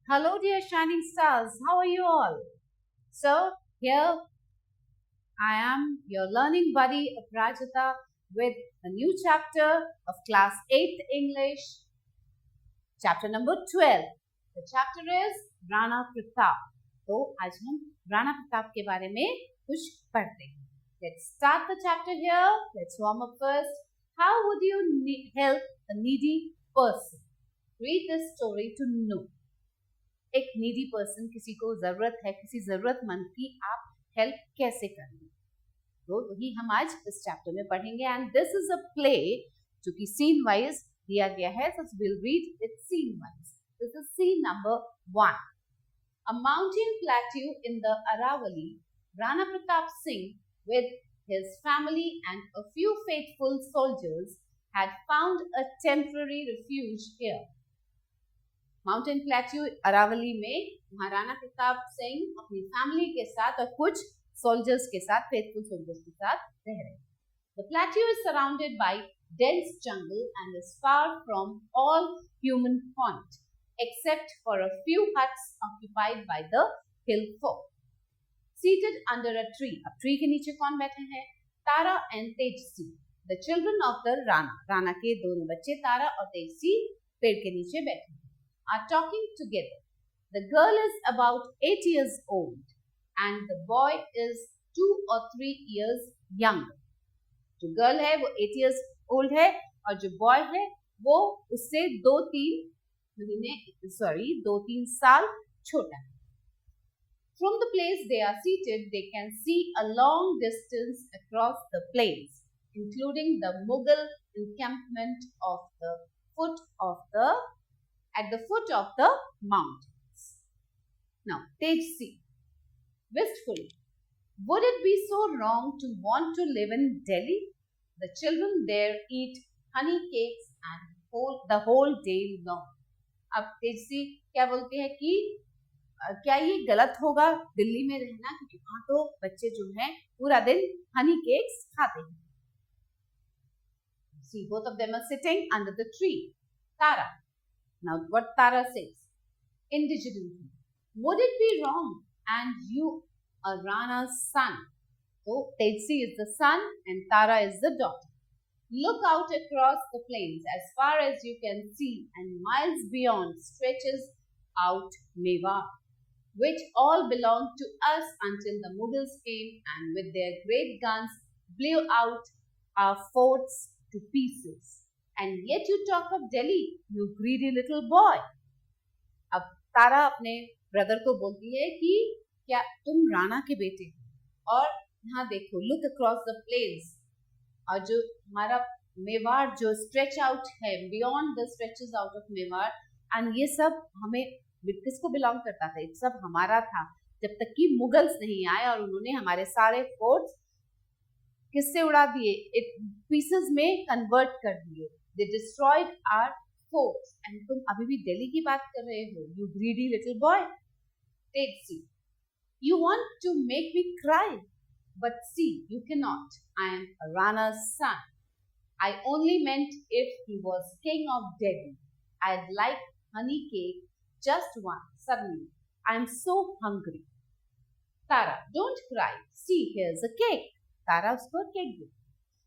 Hello, dear shining stars. How are you all? So, here I am, your learning buddy, Aprajita, with a new chapter of Class 8th English, chapter number 12. The chapter is Rana Pratap. तो आज हम राणा प्रताप के बारे में कुछ पढ़ते हैं. Let's start the chapter here. Let's warm up first. How would you help a needy person? Read this story to know. एक नीडी पर्सन, किसी को जरूरत है, किसी जरूरतमंद की आप हेल्प कैसे करेंगे, तो वही हम आज इस चैप्टर में पढ़ेंगे. And this is a play जो कि सीन वाइज दिया गया है, so will read it scene wise. This is scene number 1. A mountain plateau in the Aravali, Rana Pratap Singh with his family and a few faithful soldiers had found a temporary refuge here. Mountain plateau Aravalli में वहां राणा प्रताप सिंह अपनी family के साथ और कुछ soldiers के साथ, faithful soldiers के साथ रह रहे हैं. The plateau is surrounded by dense jungle and is far from all human haunt, except for a few huts occupied by the hill folk. Seated under a tree, अब tree के नीचे कौन बैठे हैं? तारा and Tejasi, the children of the Rana. Rana के दोनों बच्चे तारा और तेजसी पेड़ के नीचे बैठे हैं, are talking together. The girl is about 8 years old and the boy is 2 or 3 years younger. जो गर्ल है वो 8 years old है और जो बॉय है वो उससे 2-3 साल छोटा है. From the place they are seated, they can see a long distance across the plains, including the Mughal encampment at the foot of the mountains. Now, Tejsi, wistfully, would it be so wrong to want to live in Delhi? The children there eat honey cakes and the whole day long. अब तेजसी क्या बोलते हैं कि क्या ये गलत होगा दिल्ली में रहना, क्योंकि वहां तो बच्चे जो हैं पूरा दिन हनी केक्स खाते हैं. See, both of them are sitting under the tree. Tara. Now, what Tara says, indigently, would it be wrong? And you are Rana's son. So, Tejsi is the son and Tara is the daughter. Look out across the plains as far as you can see, and miles beyond stretches out Mewar, which all belonged to us until the Mughals came and with their great guns blew out our forts to pieces. And yet you talk of Delhi, you greedy little boy. अब तारा अपने brother को बोलती है कि क्या तुम राणा के बेटे हो, और यहाँ देखो, लुक अक्रॉस द प्लेन्स, और जो हमारा मेवाड़ जो स्ट्रेच आउट है, beyond the stretches out of Mewar, and ये सब हमें किसको बिलोंग करता था? ये सब हमारा था जब तक कि मुगल्स नहीं आए और उन्होंने हमारे सारे फोर्ट्स किससे उड़ा दिए? पीसेस में कन्वर्ट कर दिए. They destroyed our forts, and तुम अभी भी दिल्ली की बात कर रहे हो, you greedy little boy. Tejsi, you want to make me cry, but see, you cannot. I am a Rana's son. I only meant if he was king of Delhi. I'd like honey cake, just one. Suddenly, I am so hungry. Tara, don't cry. See, here's a cake. Tara उसको cake the.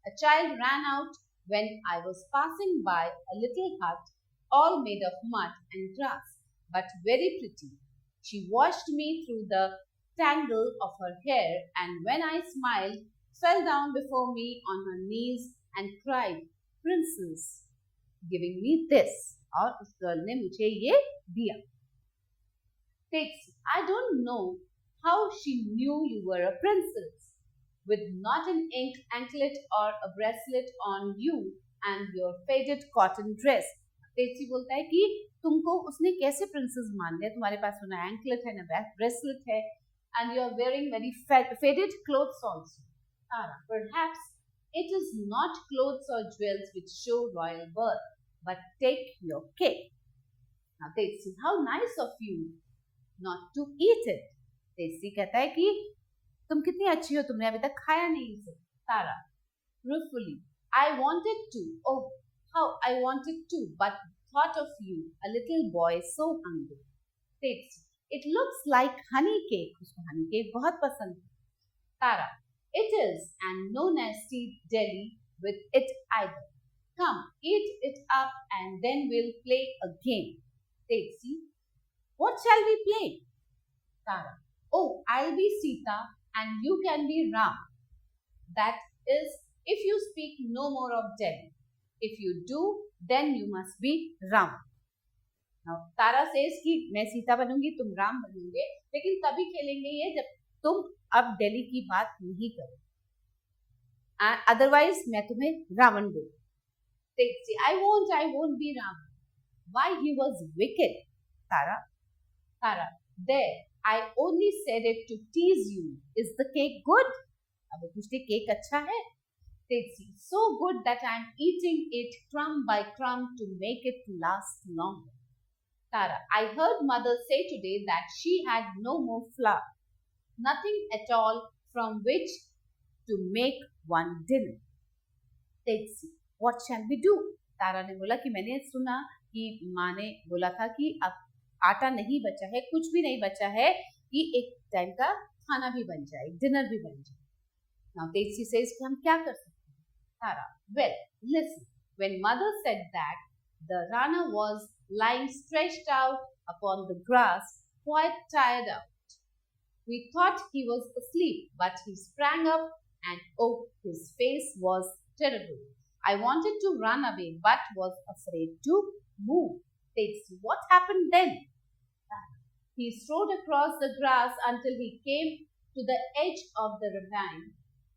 A child ran out when I was passing by a little hut, all made of mud and grass, but very pretty. She watched me through the tangle of her hair, and when I smiled, fell down before me on her knees and cried, "Princess, giving me this." और उस girl ने मुझे ये दिया. I don't know how she knew you were a princess, with not an anklet or a bracelet on you and your faded cotton dress. तेजी बोलता है कि तुमको उसने कैसे प्रिंसेस मान लिया? तुम्हारे पास ना एंकलेट है, ना ब्रेसलेट है, and you are wearing very faded clothes also. Perhaps it is not clothes or jewels which show royal birth, but take your cake. Now Teji, how nice of you not to eat it. तेजी कहता है कि तुम कितनी अच्छी हो, तुमने अभी तक खाया नहीं इसे. तारा, ruefully, I wanted to. Oh, how I wanted to, but thought of you, a little boy so hungry. Takes. It looks like honey cake. उसको honey cake बहुत पसंद है. Tara. It is, and no nasty jelly with it either. Come, eat it up and then we'll play a game. Taxi. What shall we play? Tara. Oh, I'll be Sita and you can be Ram. That is, if you speak no more of jelly. If you do, then you must be Ram. Now, Tara says कि मैं सीता बनूंगी, तुम राम बनोगे, लेकिन तभी खेलेंगे ये जब तुम अब दिल्ली की बात नहीं करो. Otherwise, मैं तुम्हें रावण दूंगी. I won't be Ram. Why he was wicked? Tara, there, I only said it to tease you. Is the cake good? अब पूछते केक अच्छा है? So good that I'm eating it crumb by crumb to make it last longer. Tara, I heard mother say today that she had no more flour. Nothing at all from which to make one dinner. What shall we do? तारा ने बोला कि मैंने सुना कि माँ ने बोला था कि अब आटा नहीं बचा है, कुछ भी नहीं बचा है कि एक टाइम का खाना भी बन जाए, डिनर भी बन जाए. Now Tetsi says कि हम क्या कर सकते हैं? Tara, well, listen. When mother said that, the Rana was lying stretched out upon the grass, quite tired out. We thought he was asleep, but he sprang up and oh, his face was terrible. I wanted to run away, but was afraid to move. Tetsi, what happened then? He strode across the grass until he came to the edge of the ravine.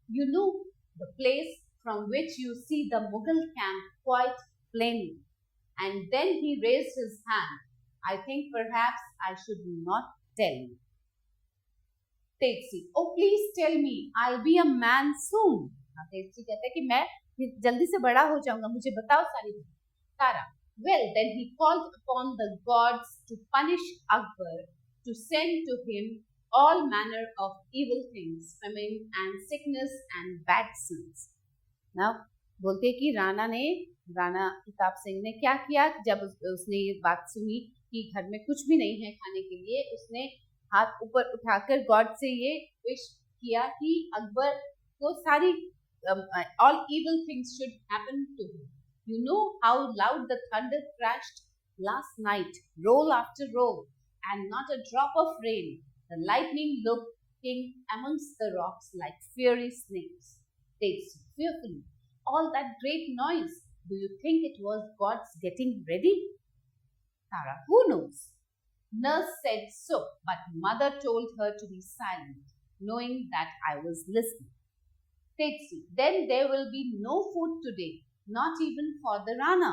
You know, the place from which you see the Mughal camp quite plainly. And then he raised his hand. I think perhaps I should not tell you. Tetsi, oh please tell me, I'll be a man soon. Tetsi कहता है कि मैं जल्दी से बड़ा हो जाऊंगा, मुझे बताओ सारी बात. Tara, well then he called upon the gods to punish Akbar, to send to him all manner of evil things, famine and sickness and bad sins. Now, बोलते हैं कि राणा प्रताप सिंह ने क्या किया जब उसने ये बात सुनी कि घर में कुछ भी नहीं है खाने के लिए. उसने हाथ ऊपर उठाकर गॉड से ये विश किया कि अकबर को सारी all evil things should happen to him. You know how loud the thunder crashed last night, roll after roll, and not a drop of rain. The lightning looking amongst the rocks like fiery snakes. Takes fearfully. All that great noise. Do you think it was God's getting ready? Tara, who knows? Nurse said so, but mother told her to be silent, knowing that I was listening. Tetsi, then there will be no food today, not even for the Rana.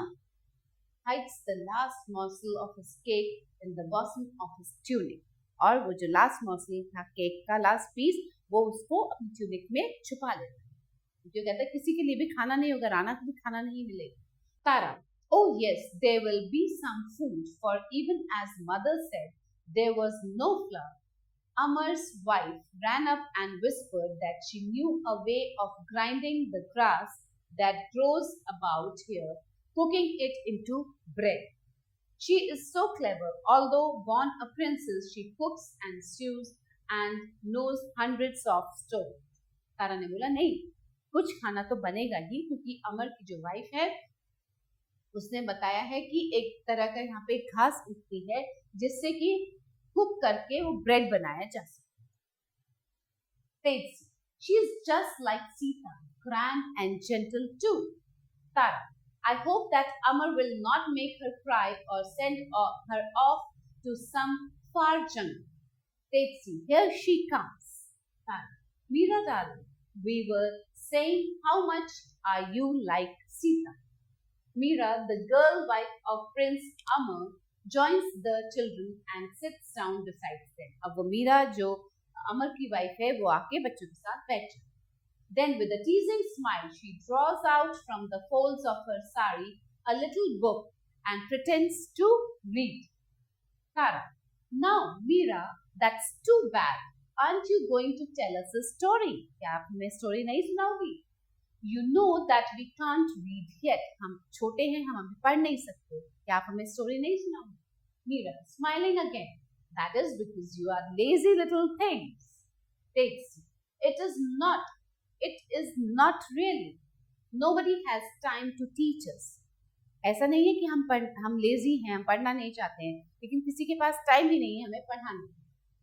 Hides the last morsel of his cake in the bosom of his tunic. और वो जो last morsel था cake का last piece वो उसको अपनी tunic में छुपा लेता है. जो कहता है किसी के लिए भी खाना नहीं होगा, राणा को भी खाना नहीं मिलेगा. Tara, oh yes, there will be some food, for even as mother said, there was no flour. Amar's wife ran up and whispered that she knew a way of grinding the grass that grows about here, cooking it into bread. She is so clever. Although born a princess, she cooks and stews and knows hundreds of stories. तारा ने बोला नहीं, कुछ खाना तो बनेगा ही, क्योंकि अमर की जो वाइफ है उसने बताया है कि एक तरह का यहाँ पे घास उगती है जिससे कि कुक करके वो ब्रेड बनाया जा सकता है. She is just like Sita, grand and gentle too. Tara, I hope that Amar will not make her cry or send her off to some far jungle. Tetsi, here she comes. Meera darling, we were saying how much are you like Sita. Meera, the girl wife of Prince Amar, joins the children and sits down beside them. अब वो मीरा जो अमर की wife है वो आके बच्चों के साथ बैठ जाती. Then with a teasing smile, she draws out from the folds of her sari a little book and pretends to read. Tara, now Meera, that's too bad. Aren't you going to tell us a story? क्या आप हमें story नहीं सुनाओगी? You know that we can't read yet. हम छोटे हैं, हम अभी पढ़ नहीं सकते. क्या आप हमें story नहीं सुनाओगी? Meera, smiling again. That is because you are lazy little things. Takes. It is not. It is not really. Nobody has time to teach us. ऐसा नहीं है कि हम लेजी हैं, हम पढ़ना नहीं चाहते हैं, लेकिन किसी के पास टाइम ही नहीं है हमें पढ़ाने का.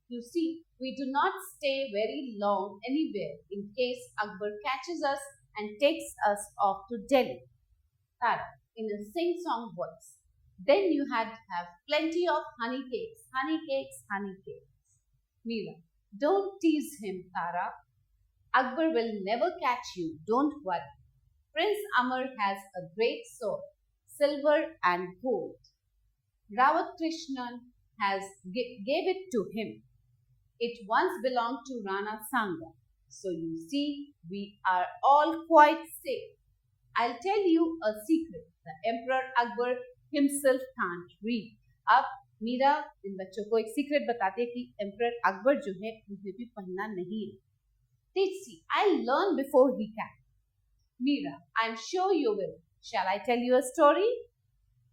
You see, we do not stay very long anywhere in case Akbar catches us and takes us off to Delhi. Tara, in a sing-song voice. Then you had to have plenty of honey cakes, honey cakes, honey cakes. Meera, don't tease him, Tara. Akbar will never catch you, don't worry. Prince Amar has a great sword, silver and gold. Rawat Krishnan gave it to him. It once belonged to Rana Sanga. So you see, we are all quite safe. I'll tell you a secret. The Emperor Akbar himself can't read. अब मीरा इन बच्चों को एक secret बताती है कि emperor Akbar जो है उन्हें भी पढ़ना नहीं है. See, I'll learn before he can. Meera, I'm sure you will. Shall I tell you a story?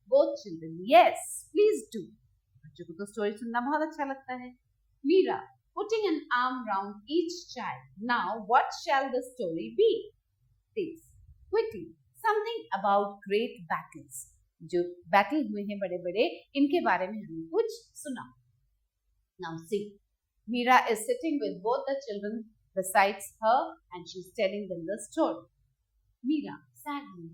Both children, yes, please do. बच्चों को तो स्टोरी सुनना बहुत अच्छा लगता है. Meera, putting an arm round each child. Now, what shall the story be? Please, quickly, something about great battles. जो battle हुए हैं बड़े बड़े, इनके बारे में हमें कुछ सुना. Now see, Meera is sitting with both the children besides her and she's telling them the story. Meera, sadly,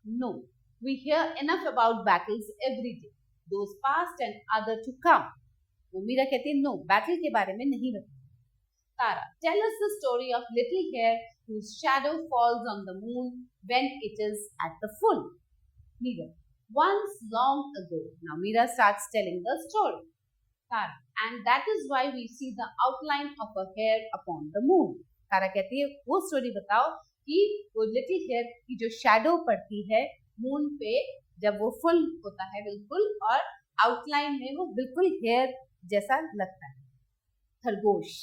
no, we hear enough about battles every day, those past and other to come. वो मीरा कहती है, no, battle के बारे में नहीं बताना. Tara, tell us the story of little hare whose shadow falls on the moon when it is at the full. Meera, once long ago. Now Meera starts telling the story. Tara, and that is why we see the outline of a hare upon the moon. Tara कहती है, वो story बताओ कि वो little hair की जो shadow पड़ती है मून पे जब वो फुल होता है बिल्कुल, और आउटलाइन में वो बिल्कुल हेयर जैसा लगता है, खरगोश.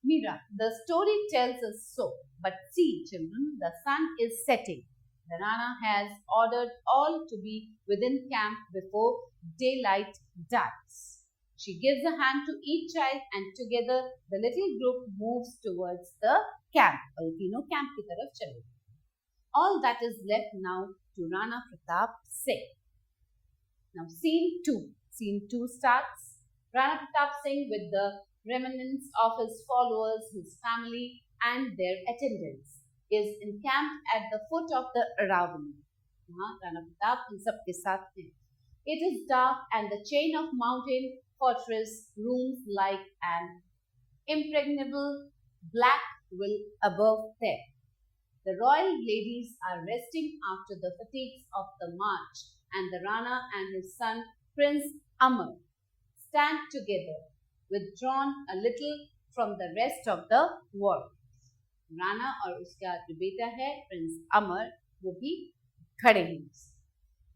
Meera, the story tells us so. But see, children, the sun is setting. The Rana has ordered all to be within camp before daylight dies. She gives a hand to each child and together the little group moves towards the camp. और तीनों camp की तरफ चले. All that is left now to Rana Pratap Singh. Now scene 2. Scene 2 starts. Rana Pratap Singh with the remnants of his followers, his family and their attendants is encamped at the foot of the Aravali. Rana Pratap in sab ke saath hai. It is dark and the chain of mountain fortress looms like an impregnable black will above there. The royal ladies are resting after the fatigues of the march, and the Rana and his son Prince Amar stand together, withdrawn a little from the rest of the world. Rana और उसका जो बेटा है Prince अमर वो भी खड़े हैं.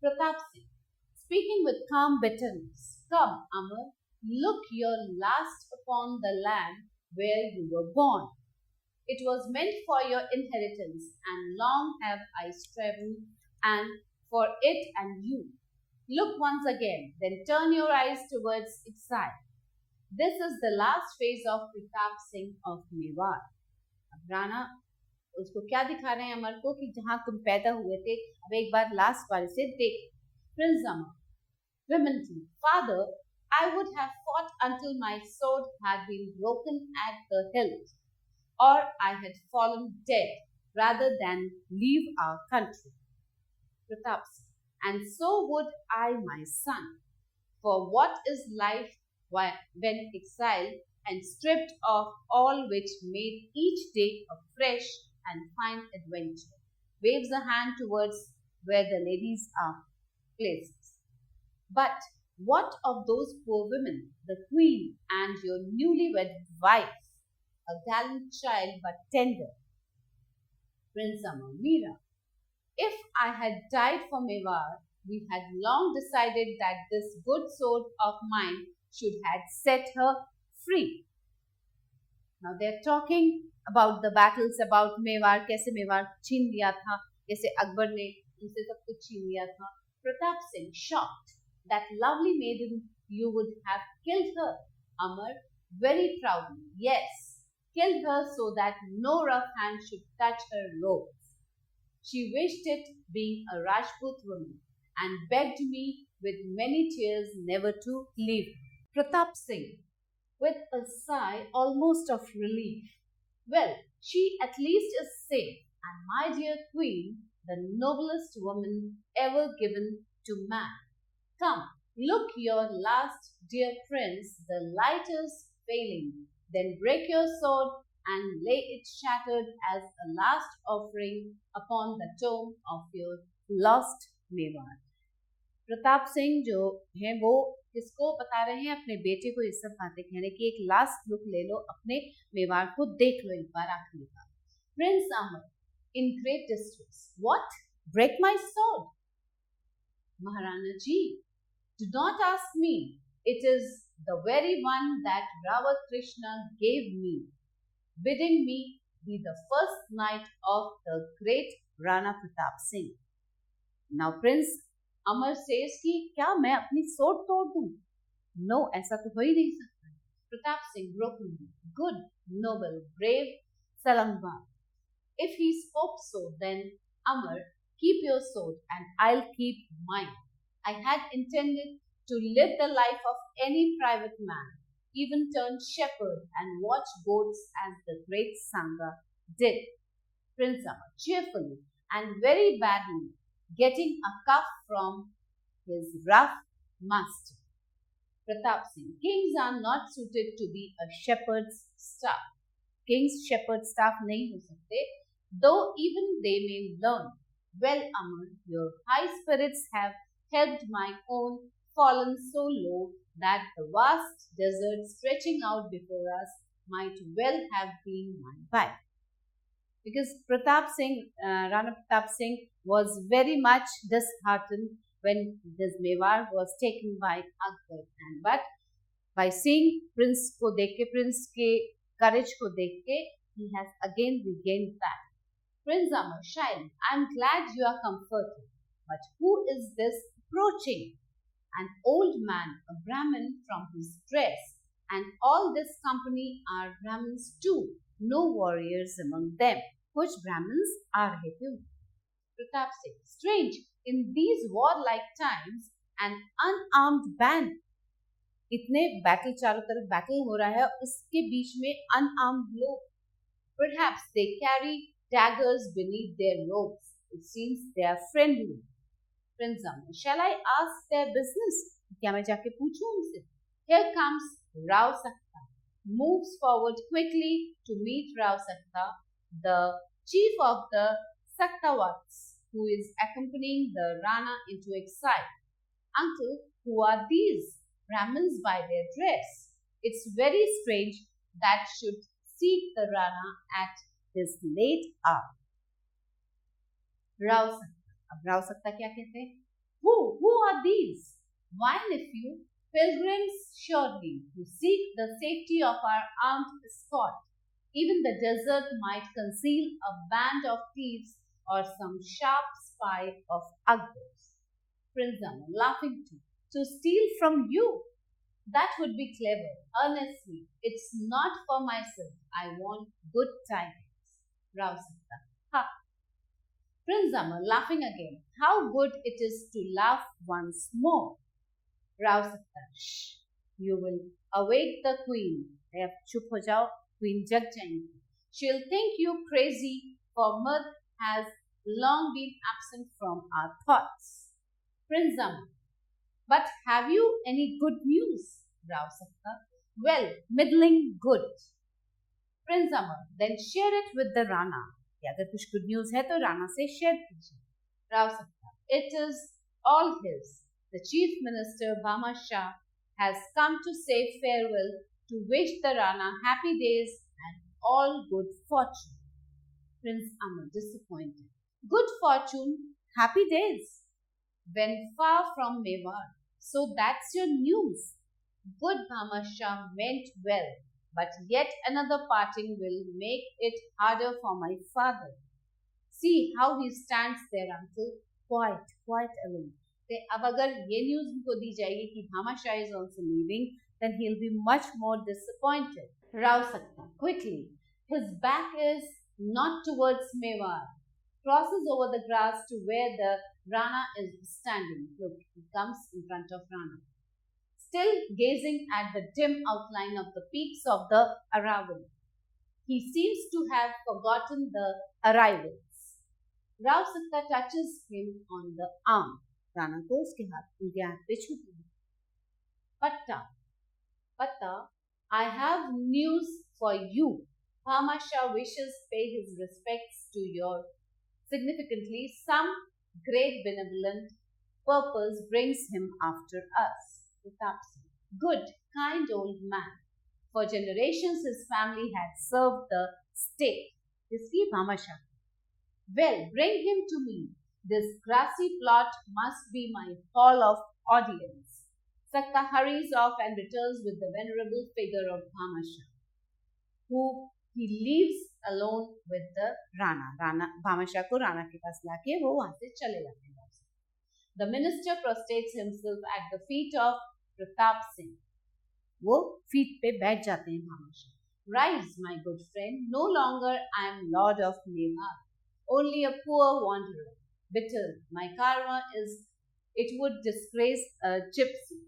Pratap Singh speaking with calm bitterness, come Amar, look your last upon the land where you were born. It was meant for your inheritance and long have I striven and for it and you. Look once again, then turn your eyes towards exile. This is the last phase of Pratap Singh of Mewar. अब राणा उसको क्या दिखा रहे हैं अमर को कि जहां तुम पैदा हुए थे, अब एक बार लास्ट बार से देख. Prince Amar vehemently, Father, I would have fought until my sword had been broken at the hilt, or I had fallen dead rather than leave our country. Pratap, and so would I, my son. For what is life when exiled and stripped of all which made each day a fresh and fine adventure? Waves a hand towards where the ladies are placed. But what of those poor women, the queen and your newly-wed wife, a gallant child but tender? Prince Amar, Meera, if I had died for Mewar, we had long decided that this good sword of mine should have set her free. Now they are talking about the battles, about Mewar, कैसे मेवाड़ छीन लिया था, कैसे अकबर ने उनसे सब कुछ छीन लिया था. Pratap Singh, shocked that lovely maiden you would have killed her. Amar very proudly, yes, killed her so that no rough hand should touch her robes. She wished it, being a Rajput woman, and begged me with many tears never to leave. Pratap Singh, with a sigh almost of relief. Well, she at least is safe, and my dear queen, the noblest woman ever given to man. Come, look your last, dear prince, the light is failing. Then break your sword and lay it shattered as a last offering upon the tomb of your lost Mewar. Pratap Singh जो हैं वो किसको बता रहे हैं? अपने बेटे को ये सब बातें कहने की, एक लास्ट लुक ले लो, अपने मेवाड़ को देख लो एक बार आखिरी बार. Prince Amar in great distress. What? Break my sword? Maharana ji, do not ask me. It is the very one that Rava Krishna gave me, bidding me be the first knight of the great Rana Pratap Singh. Now Prince Amar says कि क्या मैं अपनी sword तोड़ दूं? No, ऐसा तो हो ही नहीं सकता. Pratap Singh brokenly, good, noble, brave, Salamba. If he spoke so, then Amar, keep your sword and I'll keep mine. I had intended to live the life of any private man, even turn shepherd and watch goats as the great Sangha did. Prince Amar, cheerfully and very badly, getting a cuff from his rough master. Pratap Singh, kings are not suited to be a shepherd's staff. King's shepherd staff नहीं हो सकते, though even they may learn. Well, Amar, your high spirits have helped my own fallen so low that the vast desert stretching out before us might well have been my wife. Because Rana Pratap Singh was very much disheartened when this Mewar was taken by Akbar. But by seeing Prince ke courage ko dekh ke, he has again regained that. Prince Amar, shyly, I am glad you are comforted. But who is this approaching? An old man, a Brahmin from his dress, and all this company are Brahmins too, no warriors among them. Which Brahmins are he too? Pratap Singh, strange, in these warlike times, an unarmed band. इतने battle चारों तरफ battle हो रहा है, उसके बीच में unarmed लोग. Perhaps they carry daggers beneath their robes. It seems they are friendly. Prince Amar, shall I ask their business? क्या मैं जाके पूछूं उनसे? Here comes Rao Sakta. Moves forward quickly to meet Rao Sakta, the chief of the Saktawats, who is accompanying the Rana into exile. Uncle, who are these? Brahmins by their dress. It's very strange that should seek the Rana at this late hour. Rao Sakta. अब राव सक्ता क्या कहते हैं? Who are these? Why, nephew? Pilgrims surely, who seek the safety of our armed escort. Even the desert might conceal a band of thieves or some sharp spy of Akbar's. Prince Amar, laughing too. To steal from you? That would be clever. Honestly, it's not for myself. I want good tidings. Rao Sakta. Ha! Prince Amar, laughing again. How good it is to laugh once more. Rao Sakta. Shh! You will awake the queen. अब चुप हो जाओ, queen जग जाएंगी. She'll think you crazy, for mirth has long been absent from our thoughts. Prince Amar. But have you any good news? Rao Sakta. Well, middling good. Prince Amar. Then share it with the Rana. कि अगर कुछ good news है तो राणा से share कीजिए. राव सक्ता. It is all his. The chief minister Bhamasha has come to say farewell to wish the Rana happy days and all good fortune. Prince Amar, disappointed. Good fortune, happy days. When far from Mewar. So that's your news. Good Bhamasha meant well. But yet another parting will make it harder for my father. See how he stands there, uncle, quite alone. सकते हैं। अब अगर ये news उनको दी जाएगी कि Bhamashah is also leaving, then he'll be much more disappointed. Rao Sakta, quickly, his back is not towards Mewar, crosses over the grass to where the Rana is standing. Look, he comes in front of Rana, still gazing at the dim outline of the peaks of the Aravalli. He seems to have forgotten the arrivals. Rao Sakta touches him on the arm. Rana को उसके हाथ पे छूती है. Patta, I have news for you. Bhamasha wishes pay his respects to your significantly some great benevolent purpose brings him after us. Good, kind old man. For generations his family had served the state. Isliye Bhamasha. Well, bring him to me. This grassy plot must be my hall of audience. Sakta hurries off and returns with the venerable figure of Bhamasha, who he leaves alone with the Rana. Bhamasha को Rana के पास लाके वो वहाँ से चले जाते हैं. The minister prostrates himself at the feet of Pratap Singh. वो feet पे बैठ जाते हैं Bhamasha. Rise, my good friend. No longer I am lord of Mewar, only a poor wanderer. Bitter, my karma is, it would disgrace a gypsy.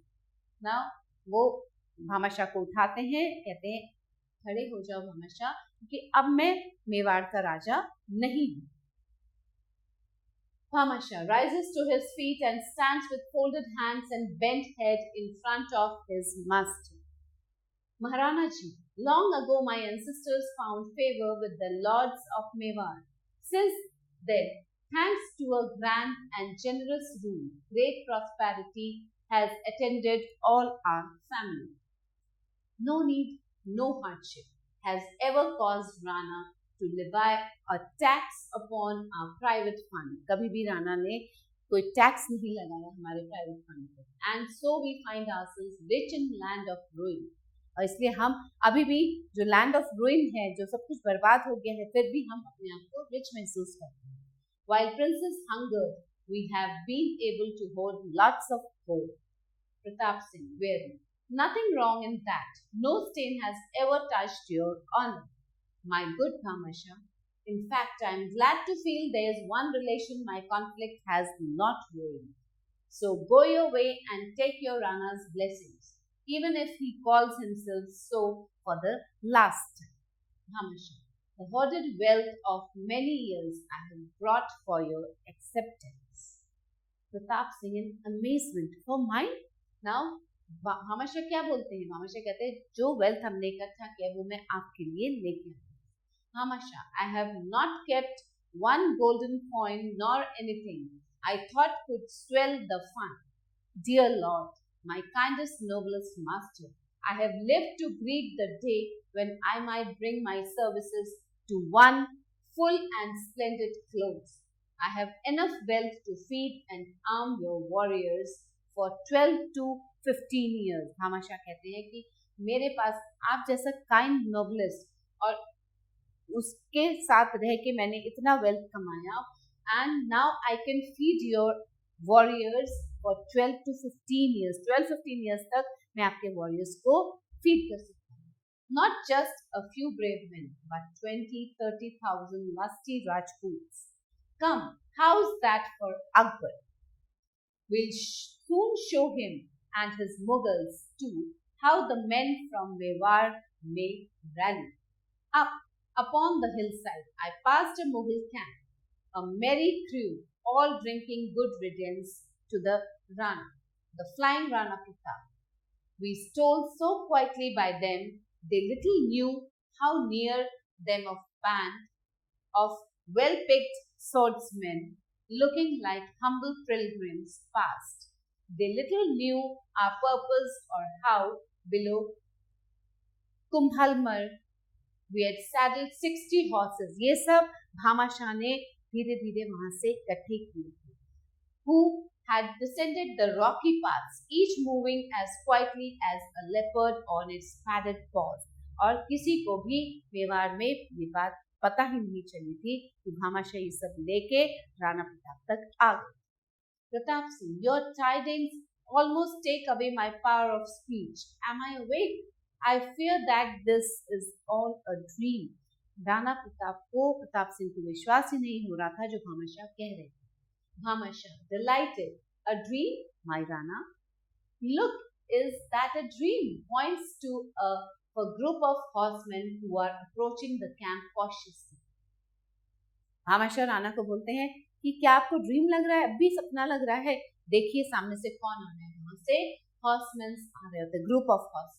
Now, वो Bhamasha को उठाते हैं, कहते हैं खड़े हो जाओ Bhamasha, क्योंकि अब मैं मेवाड़ का राजा नहीं हूँ. Bhamasha rises to his feet and stands with folded hands and bent head in front of his master. Maharana ji, long ago my ancestors found favor with the lords of Mewar. Since then, thanks to a grand and generous rule, great prosperity has attended all our family. No need, no hardship has ever caused Rana to levy a tax upon our private fund. कभी भी राणा ने कोई tax नहीं लगाया हमारे private fund पर. And so we find ourselves rich in land of ruin. और इसलिए हम अभी भी जो लैंड ऑफ रूइन है, जो सब कुछ बर्बाद हो गया है, फिर भी हम अपने आप को रिच महसूस करते हैं. While princes hungered, we have been able to hold lots of hope. Pratap Singh, weary. Nothing wrong in that. No stain has ever touched your honor, my good Bhamasha. In fact, I am glad to feel there is one relation my conflict has not ruined. So go your way and take your Rana's blessings, even if he calls himself so for the last time. Bhamasha, the hoarded wealth of many years I have brought for your acceptance. Pratap Singh in amazement. For mine? Now, Bhamasha क्या बोलते हैं? Bhamasha कहते हैं जो wealth हमने इकट्ठा किया वो मैं आपके लिए लेके आया. Bhamasha, I have not kept one golden coin nor anything I thought could swell the fund. Dear Lord, my kindest, noblest master, I have lived to greet the day when I might bring my services to one full and splendid close. I have enough wealth to feed and arm your warriors for 12 to 15 years. Bhamasha कहते हैं कि मेरे पास आप जैसा kind novelist और उसके साथ रह के मैंने इतना वेल्थ कमाया, and now I can feed your warriors for 12 to 15 years. 12-15 years तक मैं आपके warriors को feed कर सकता हूँ. Not just a few brave men, but 20-30,000 lusty Rajputs. Come, how's that for Akbar? We'll soon show him and his Mughals too how the men from Mewar may rally. Upon the hillside, I passed a Mughal camp, a merry crew, all drinking good riddance to the Rana, the flying Rana Pratap. We stole so quietly by them, they little knew how near them a band of well-picked swordsmen, looking like humble pilgrims, passed. They little knew our purpose or how, below Kumbhalmar, we had saddled 60 horses. ये सब भामाशाह ने धीरे धीरे वहां से इकट्ठे किए थे. Who had descended the rocky paths, each moving as quietly as a leopard on its padded paws. और किसी को भी मेवाड़ में ये बात पता ही नहीं चली थी कि भामाशाह ये सब लेके राणा प्रताप तक आ गए. Pratap Singh, your tidings almost take away my power of speech. Am I awake? I fear that this is all a dream. Rana Pratap को प्रताप सिंह को विश्वास ही नहीं हो रहा था जो भामाशाह कह रहे थे. Bhamashah, delighted. A dream, my Rana? Look, is that a dream? Points to a group of horsemen who are approaching the camp cautiously. Bhamashah Rana को बोलते हैं कि क्या आपको ड्रीम लग रहा है, अभी सपना लग रहा है? देखिए सामने से कौन आ रहे हैं. वहां से हॉर्समैन आ रहे होते, group of horseman.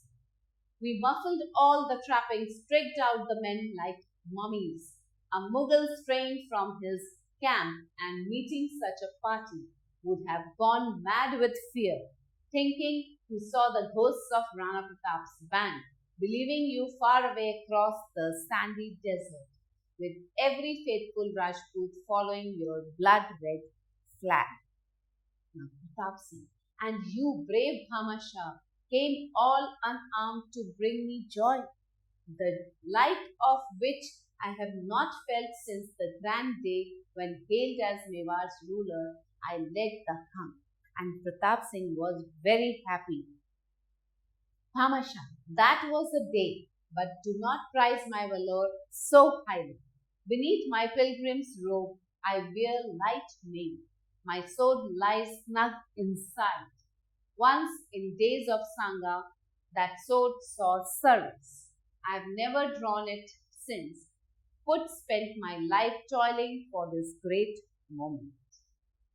We muffled all the trappings, tricked out the men like mummies. A Mughal straying from his camp and meeting such a party would have gone mad with fear, thinking he saw the ghosts of Rana Pratap's band, believing you far away across the sandy desert, with every faithful Rajput following your blood-red flag. Now, Pratap Singh, and you, brave Bhamasha, came all unarmed to bring me joy, the like of which I have not felt since the grand day when, hailed as Mewar's ruler, I led the hunt. And Pratap Singh was very happy. Bhamasha, that was a day, but do not prize my valor so highly. Beneath my pilgrim's robe, I wear light mail. My sword lies snug inside. Once in days of Sangha, that sword saw service. I have never drawn it since. Put spent my life toiling for this great moment.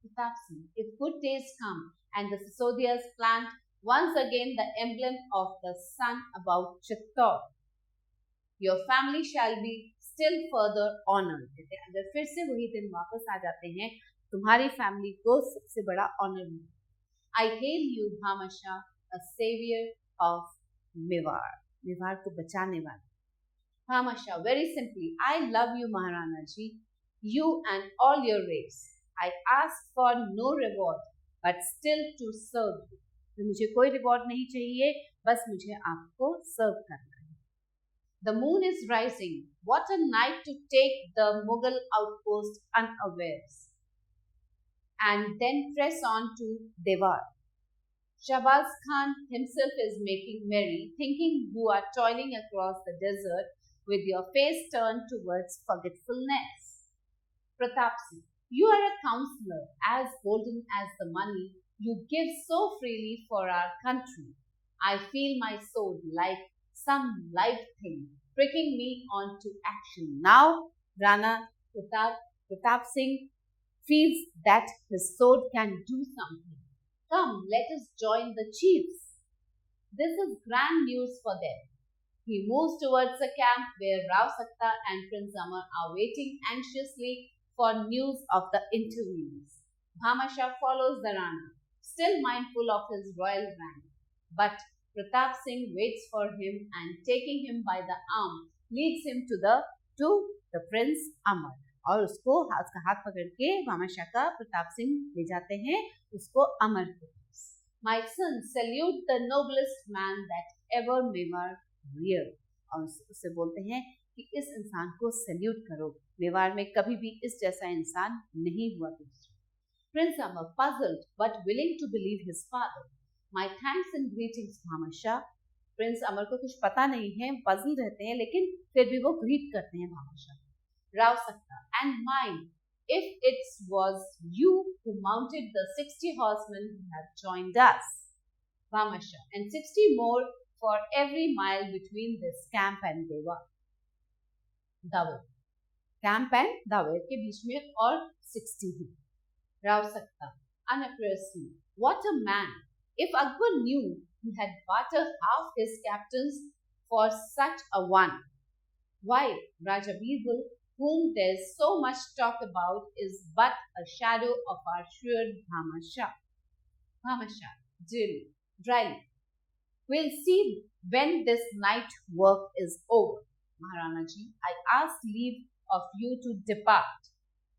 Pratap Singh, if good days come and the Sisodias plant once again the emblem of the sun about Chittor, your family shall be still further honored. अगर फिर से वही दिन वापस आ जाते हैं, तुम्हारी family को सबसे बड़ा ऑनर मिलेगा. I hail you, Bhamasha, a savior of Mewar. Mewar को बचाने वाला. Bhamasha, very simply, I love you, Maharana ji, you and all your race. I ask for no reward, but still to serve you. तो मुझे कोई reward नहीं चाहिए, बस मुझे आपको सर्व करना है. The moon is rising. What a night to take the Mughal outpost unawares, and then press on to Devar. Shahbaz Khan himself is making merry, thinking you are toiling across the desert with your face turned towards forgetfulness. Pratap Singh, you are a counselor as golden as the money you give so freely for our country. I feel my sword like some live thing pricking me on to action. Now, Rana Pratap Singh feels that his sword can do something. Come, let us join the chiefs. This is grand news for them. He moves towards the camp where Rao Sakta and Prince Amar are waiting anxiously for news of the interviews. Bhamasha follows the Rana, still mindful of his royal rank. But Pratap Singh waits for him and, taking him by the arm, leads him to the Prince Amar. और उसका हाथ पकड़ के भामाशाह का प्रताप सिंह ले जाते हैं उसको अमर के पास. My son, salute the noblest man that ever Mewar reared. और उससे बोलते हैं कि इस इंसान को सैल्यूट करो, मेवाड़ में कभी भी इस जैसा इंसान नहीं हुआ दूसरा. Prince Amar, puzzled but willing to believe his father. My thanks and greetings, Bhamasha. Prince Amar को कुछ पता नहीं है, पजल रहते हैं, लेकिन फिर भी वो ग्रीट करते हैं Bhamashah. Rao Sakta, and mine, if it was you who mounted the 60 horsemen who have joined us. Bhamasha, and 60 more for every mile between this camp and Dewa. Dawe. Camp and Dawe के बीच में और 60 हैं. Rao Sakta, unappressively, what a man! If Akbar knew he had bartered half his captains for such a one. Why, Raja Birbal, whom there's so much talk about, is but a shadow of our shrewd Bhamasha. Bhamasha, dryly. We'll see when this night work is over. Maharana ji, I ask leave of you to depart.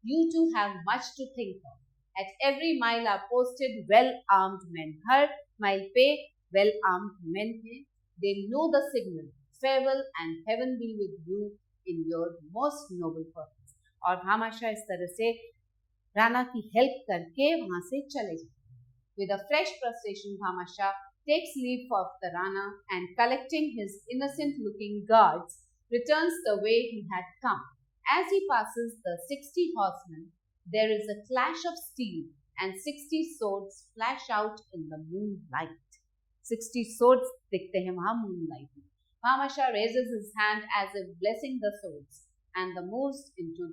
You too have much to think of. At every mile are posted well-armed men. Har mile pe well-armed men hai. They know the signal. Farewell and heaven be with you in your most noble purpose. और भामाशाह इस तरह से राणा की help करके वहां से चले जाते. With a fresh frustration, Bhamasha takes leave of the Rana and, collecting his innocent-looking guards, returns the way he had come. As he passes the 60 horsemen, there is a clash of steel and 60 swords flash out in the moonlight. 60 swords दिखते हैं वहां moonlight में. Bhamasha raises his hand as if blessing the swords and moves into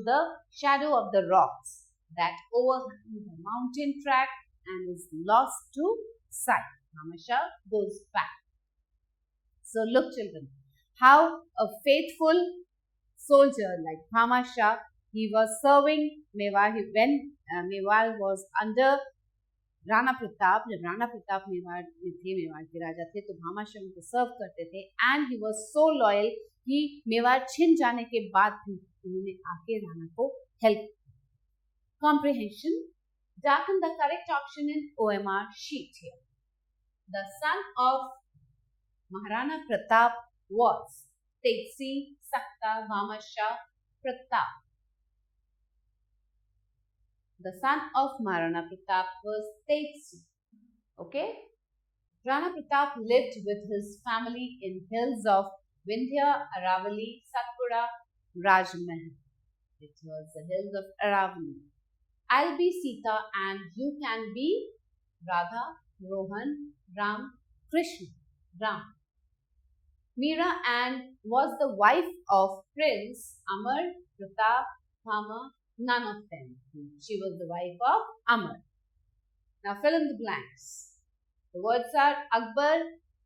the shadow of the rocks that overhang the mountain track and is lost to sight. Bhamasha goes back. So look, children, how a faithful soldier like Bhamasha, he was serving Mewar when Mewar was under Rana Pratap. जब Rana Pratap Mewar में थे, मेवाड़ के राजा थे, तो भामाशाह उनको सर्व करते थे. And he was so loyal कि मेवाड़ छिन जाने के बाद भी उन्होंने आके राणा को help. Comprehension. Darken the correct option in OMR sheet here. The son of Maharana Pratap was Tetsi, Sakta, Bhamasha, Pratap. The son of Maharana Pratap was Tetsi. Okay? Rana Pratap lived with his family in hills of Vindhya, Aravali, Satpura, Rajmahal. It was the hills of Aravali. I'll be Sita and you can be Radha, Rohan, Ram, Krishna, Ram. Meera and was the wife of Prince Amar, Pratap, Bhama, none of them. She was the wife of Amar. Now fill in the blanks. The words are Akbar,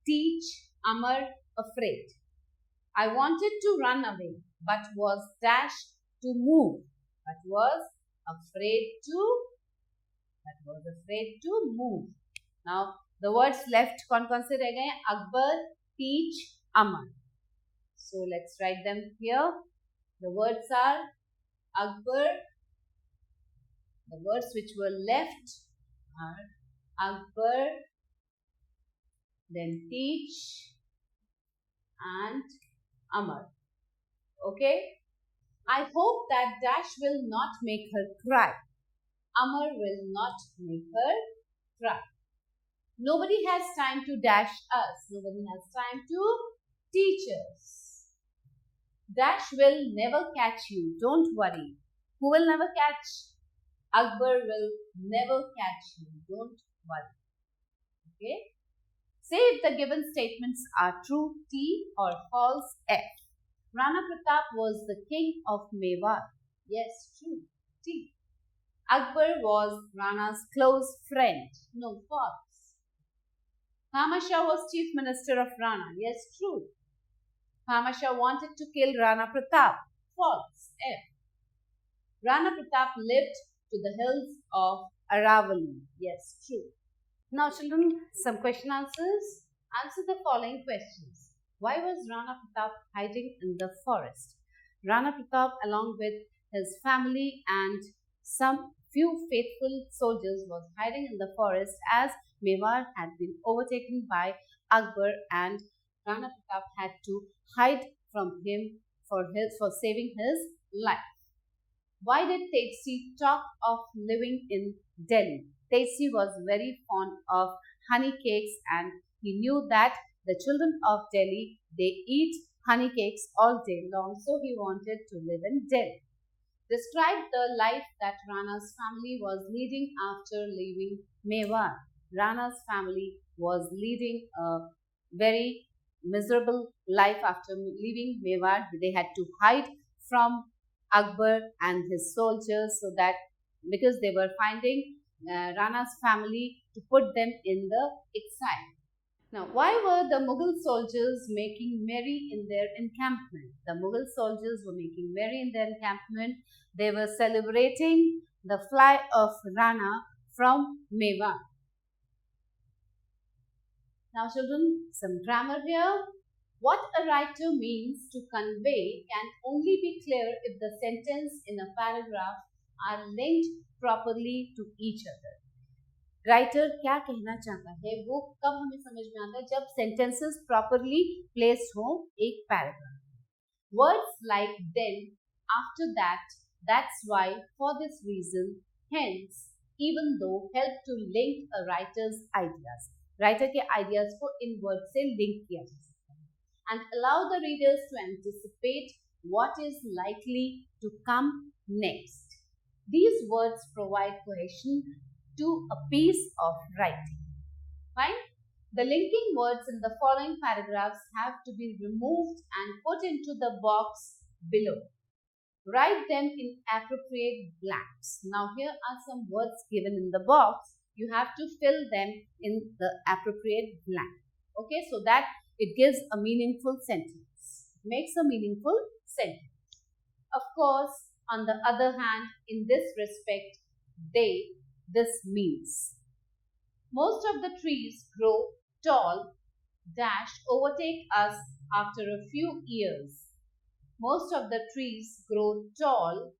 teach, Amar, afraid. I wanted to run away, but was dashed to move, but was afraid to move. Now the words left कौन से रह गए? Akbar, teach, Amar. So let's write them here. The words are Akbar. The words which were left are Akbar, then teach and Amar. Okay? I hope that dash will not make her cry. Amar will not make her cry. Nobody has time to dash us. Nobody has time to teach us. Dash will never catch you. Don't worry. Who will never catch? Akbar will never catch you. Don't worry. Okay? Say if the given statements are true, T, or false, F. Rana Pratap was the king of Mewar. Yes, true, T. Akbar was Rana's close friend. No, false. Bhamasha was chief minister of Rana. Yes, true. Bhamasha wanted to kill Rana Pratap. False, F. Rana Pratap lived to the hills of Aravali. Yes, true. Now children, some question answers. Answer the following questions. Why was Rana Pratap hiding in the forest? Rana Pratap, along with his family and some few faithful soldiers, was hiding in the forest as Mewar had been overtaken by Akbar and Rana Pratap had to hide from him for saving his life. Why did Tetsi talk of living in Delhi? Tetsi was very fond of honey cakes and he knew that the children of Delhi, they eat honey cakes all day long, so he wanted to live in Delhi. Describe the life that Rana's family was leading after leaving Mewar. Rana's family was leading a very miserable life after leaving Mewar. They had to hide from Akbar and his soldiers so that because they were finding Rana's family to put them in the exile. Now, why were the Mughal soldiers making merry in their encampment? The Mughal soldiers were making merry in their encampment. They were celebrating the flight of Rana from Mewar. Now, children, some grammar here. What a writer means to convey can only be clear if the sentence in a paragraph are linked properly to each other. Writer क्या कहना चाहता है वो कब हमें समझ में आता है जब सेंटेंसेस प्रॉपरली प्लेस्ड हो एक paragraph. Words like then, after that, That's why, for this reason, hence, even though help to link a writer's ideas, writer के ideas को in word से link किया जा सकता है, and allow the readers to anticipate what is likely to come next. These words provide cohesion to a piece of writing. Fine? The linking words in the following paragraphs have to be removed and put into the box below. Write them in appropriate blanks. Now here are some words given in the box. You have to fill them in the appropriate blank. Okay, so that it gives a meaningful sentence. It makes a meaningful sentence. Of course, on the other hand, in this respect, this means. Most of the trees grow tall, overtake us after a few years. Most of the trees grow tall.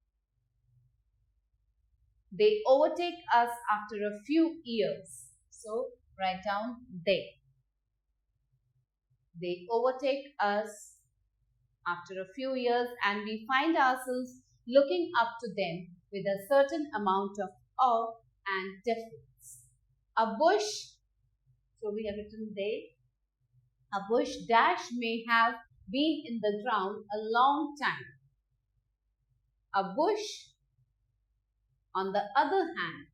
They overtake us after a few years. So, write down they. They overtake us after a few years, and we find ourselves looking up to them with a certain amount of awe and deference. A bush, so we have written they. A bush may have been in the ground a long time. A bush, on the other hand,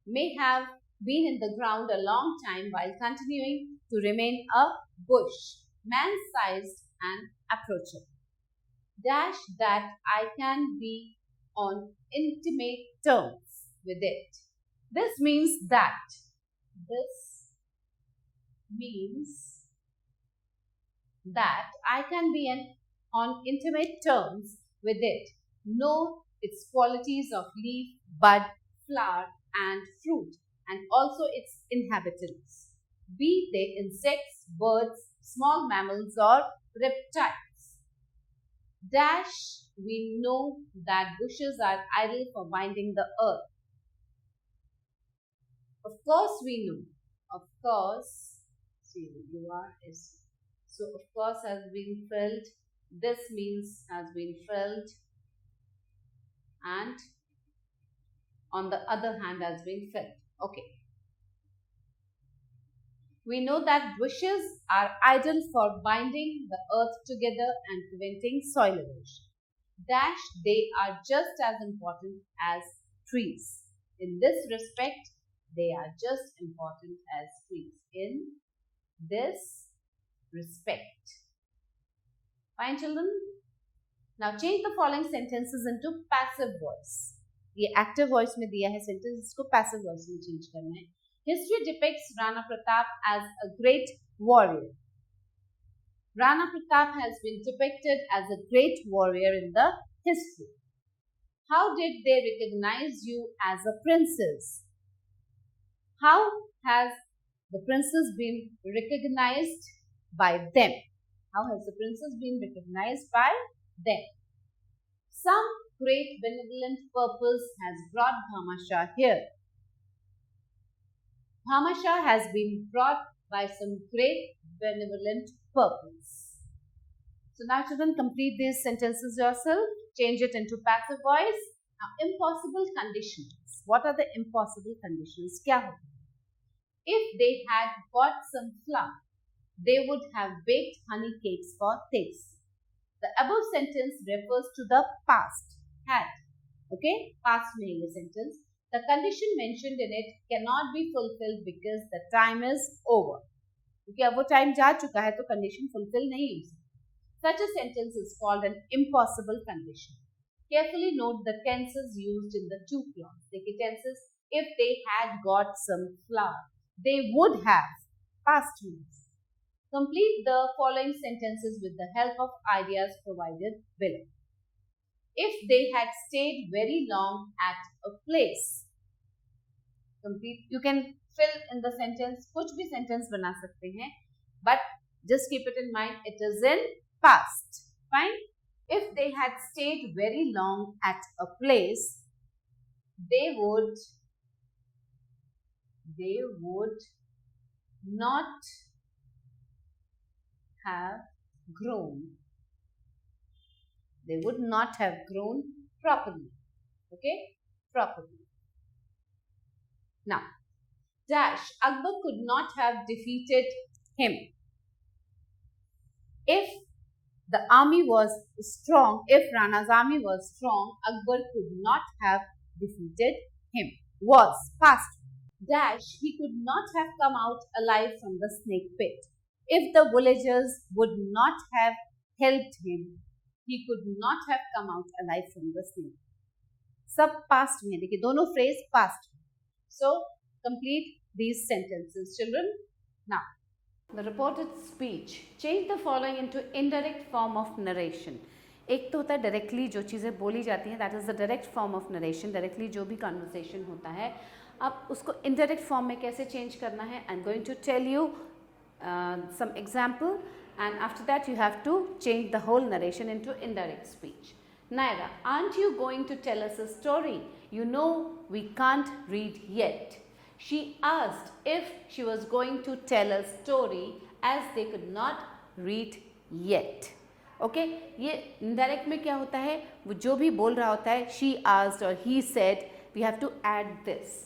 may have been in the ground a long time while continuing to remain a bush, man-sized and approachable. That I can be on intimate terms with it. This means that I can be on intimate terms with it, know its qualities of leaf, bud, flower and fruit, and also its inhabitants, be they insects, birds, small mammals or reptiles. We know that bushes are ideal for binding the earth. Of course we know. Of course, so of course has been filled. This means has been filled, and on the other hand has been filled. Okay. We know that bushes are ideal for binding the earth together and preventing soil erosion. They are just as important as trees. In this respect, they are just important as trees. In this respect. Fine, children? Now change the following sentences into passive voice. ये active voice में दिया है sentence, इसको passive voice में change करना है. History depicts Rana Pratap as a great warrior. Rana Pratap has been depicted as a great warrior in the history. How did they recognize you as a princess? How has the princess been recognized by them? How has the princess been recognized by them? Some great benevolent purpose has brought Bhamasha here. Bhamasha has been brought by some great benevolent purpose. So now children, complete these sentences yourself. Change it into passive voice. Now impossible conditions. What are the impossible conditions? क्या होगा? If they had got some flour, they would have baked honey cakes for taste. The above sentence refers to the past. Had. Okay? Past में ये sentence. The condition mentioned in it cannot be fulfilled because the time is over. क्योंकि अब वो time जा चुका है तो condition fulfill नहीं हो सकती. Such a sentence is called an impossible condition. Carefully note the tenses used in the two clause. देखिए tenses, if they had got some flour, they would have, past tense. Complete the following sentences with the help of ideas provided below. If they had stayed very long at a place. Complete. You can fill in the sentence, कुछ भी sentence बना सकते हैं, but just keep it in mind, it is in past. Fine. If they had stayed very long at a place, they would not have grown. They would not have grown properly. Okay, properly. Now, dash, Akbar could not have defeated him. If the army was strong, if Rana's army was strong, Akbar could not have defeated him. Was, past. Dash, he could not have come out alive from the snake pit. If the villagers would not have helped him, he could not have come out alive from the snake. सब past में, देखिए दोनों phrase past. So complete these sentences, children. Now, the reported speech. Change the following into indirect form of narration. एक तो होता है directly जो चीज़ें बोली जाती हैं, that is the direct form of narration. Directly जो भी कन्वर्सेशन होता है, अब उसको इनडायरेक्ट फॉर्म में कैसे चेंज करना है. I am going to tell you some example, and after that you have to change the whole narration into indirect speech. Naira, aren't you going to tell us a story? You know we can't read yet. She asked if she was going to tell a story as they could not read yet. Okay, ये indirect में क्या होता है, वो जो भी बोल रहा होता है, she asked or he said, we have to add this.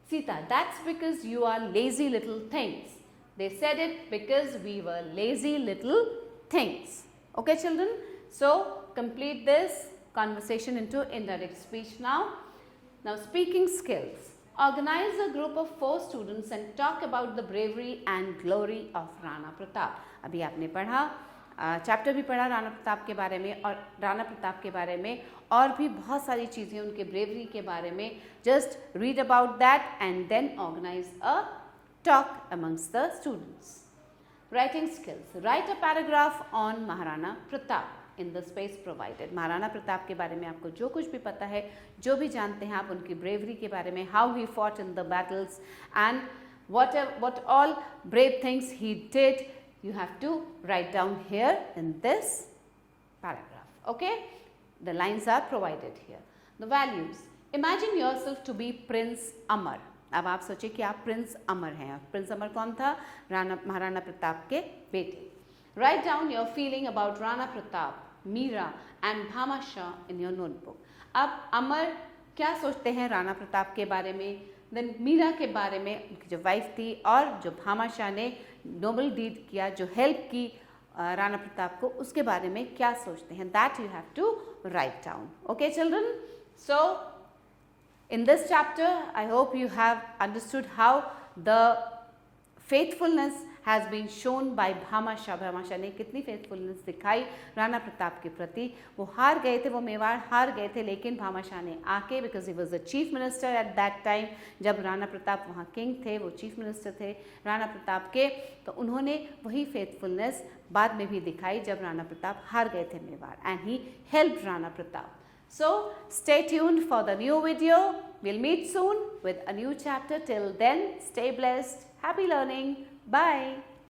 Sita, that's because you are lazy little things. They said it because we were lazy little things. Okay, children? So, complete this conversation into indirect speech now. Now, speaking skills. Organize a group of 4 students and talk about the bravery and glory of Rana Pratap. अभी आपने पढ़ा, chapter भी पढ़ा राणा प्रताप के बारे में और राणा प्रताप के बारे में और भी बहुत सारी चीज़ें उनके ब्रेवरी के बारे में. Just read about that and then organise a talk amongst the students. Writing skills. Write a paragraph on Maharana Pratap in the space provided. Maharana Pratap के बारे में आपको जो कुछ भी पता है, जो भी जानते हैं आप उनकी ब्रेवरी के बारे में, how he fought in the battles and what all brave things he did, you have to write down here in this paragraph. Okay? The lines are provided here. The values. Imagine yourself to be Prince Amar. अब आप सोचिए कि आप Prince अमर हैं. Prince अमर कौन था? महाराणा प्रताप के बेटे. Write down your feeling about Rana Pratap, Meera and Bhamashah in your notebook. अब अमर क्या सोचते हैं राणा प्रताप के बारे में, देन मीरा के बारे में, उनकी जो वाइफ थी, और जो भामाशाह ने नोबल डीड किया, जो हेल्प की राणा प्रताप को, उसके बारे में क्या सोचते हैं. That you have to write down. Okay children? So in this chapter, I hope you have understood how the faithfulness has been shown by Bhamasha. Bhamasha ने कितनी faithfulness दिखाई राणा प्रताप के प्रति. वो हार गए थे, वो मेवाड़ हार गए थे, लेकिन भामाशाह ने आके, because he was the chief minister at that time, जब राणा प्रताप वहाँ king थे, वो chief minister थे राणा प्रताप के, तो उन्होंने वही faithfulness बाद में भी दिखाई जब राणा प्रताप हार गए थे Mewar, and he helped Rana Pratap. So, stay tuned for the new video. We'll meet soon with a new chapter. Till then, stay blessed. Happy learning. Bye.